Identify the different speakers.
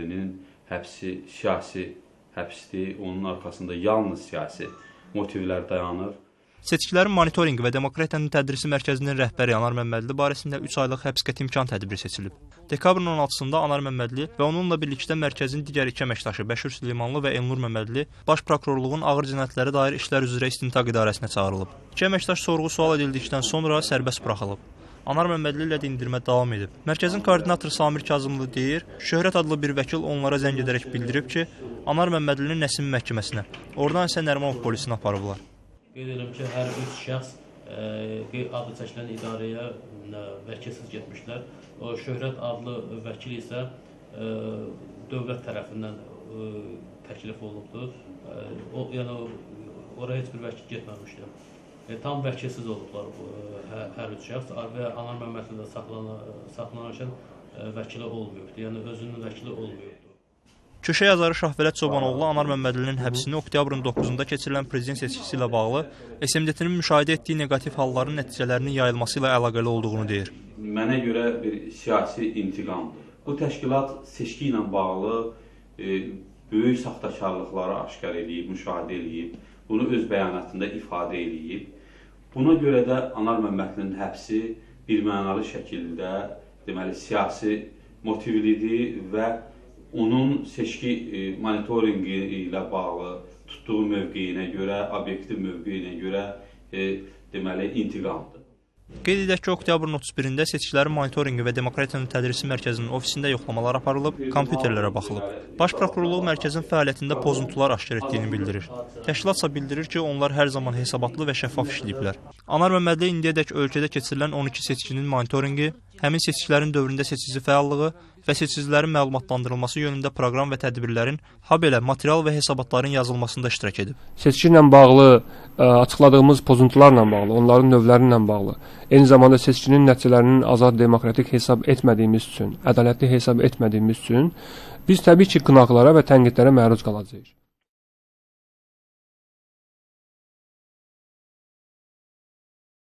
Speaker 1: Məmmədlinin həbsi siyasi həbsdir. Onun arxasında yalnız siyasi motivlər dayanır.
Speaker 2: Seçkilərin monitorinqi və Demokratiyanın Tədrisi Mərkəzinin rəhbəri Anar Məmmədli barəsində 3 aylıq həbs qəti imkan tədbiri seçilib. Dekabrın 16-sında Anar Məmmədli və onunla birlikdə mərkəzin digər 2 əməkdaşı Bəşir Süleymanlı və Elnur Məmmədli Baş Prokurorluğun ağır cinayətlərə dair işlər üzrə istintaq idarəsinə çağırılıb. 2 əməkdaş sorğu-sual edildikdən sonra sərbəst buraxılıb. Anar Məmmədli ilə dindirmə davam edib. Mərkəzin koordinatoru Samir Kazımlı deyir, Şöhrət adlı bir vəkil onlara zəng edərək bildirib ki, Anar Məmmədlini Nəsim məhkəməsinə, oradan isə Nərimanov polisinə aparıblar.
Speaker 3: Qeyd edirəm ki, hər 3 şəxs adı çəkilən idarəyə vəkilsiz getmişlər. O Şöhrət adlı vəkil isə dövlət tərəfindən təklif olunubdur. Yəni oraya heç bir vəkil getməmişdir. Tam vəkilsiz olublar hər 3 şəxs və Anar Məmmədli də saxlanarkən vəkili olmayıbdır. Yəni özünün vəkili olmayıbdır.
Speaker 2: Köşə yazarı Şahvələt Çobanoğlu Anar Məmmədlinin həbsini oktyabrın 9-da keçirilən prezident seçkisi ilə bağlı SMDT-nin müşahidə etdiyi neqativ halların nəticələrinin yayılması ilə əlaqəli olduğunu deyir.
Speaker 1: Mənə görə bir siyasi intiqamdır. Bu təşkilat seçki ilə bağlı böyük saxtakarlıqları aşkar edib, müşahidə edib, bunu öz bəyanatında ifadə edib. Buna görə də Anar Məmmədlinin həbsi birmənalı şəkildə deməli siyasi motivlidir və onun seçki monitorinqi ilə bağlı tutduğu mövqeyinə görə, obyektiv mövqeyinə görə deməli intiqamdır.
Speaker 2: Qeyd edək ki, oktyabrın 31-də seçkilərin monitorinqi və Demokratiyanın Tədrisi Mərkəzinin ofisində yoxlamalar aparılıb, kompüterlərə baxılıb. Baş Prokurorluq mərkəzin fəaliyyətində pozuntular aşkar etdiyini bildirir. Təşkilatsa bildirir ki, onlar hər zaman hesabatlı və şəffaf işləyiblər. Anar Məmmədli indiyədək ölkədə keçirilən 12 seçkinin monitorinqi, həmin seçkilərin dövründə seçici fəallığı və seçicilərin məlumatlandırılması yönündə proqram və tədbirlərin, habelə material və hesabatların yazılmasında iştirak edib.
Speaker 4: Seçki ilə bağlı açıqladığımız pozuntularla bağlı, onların növləri ilə bağlı, eyni zamanda seçkinin nəticələrinin azad demokratik hesab etmədiyimiz üçün, ədalətli hesab etmədiyimiz üçün biz təbii ki, qınaqlara və tənqidlərə məruz qalacağıq.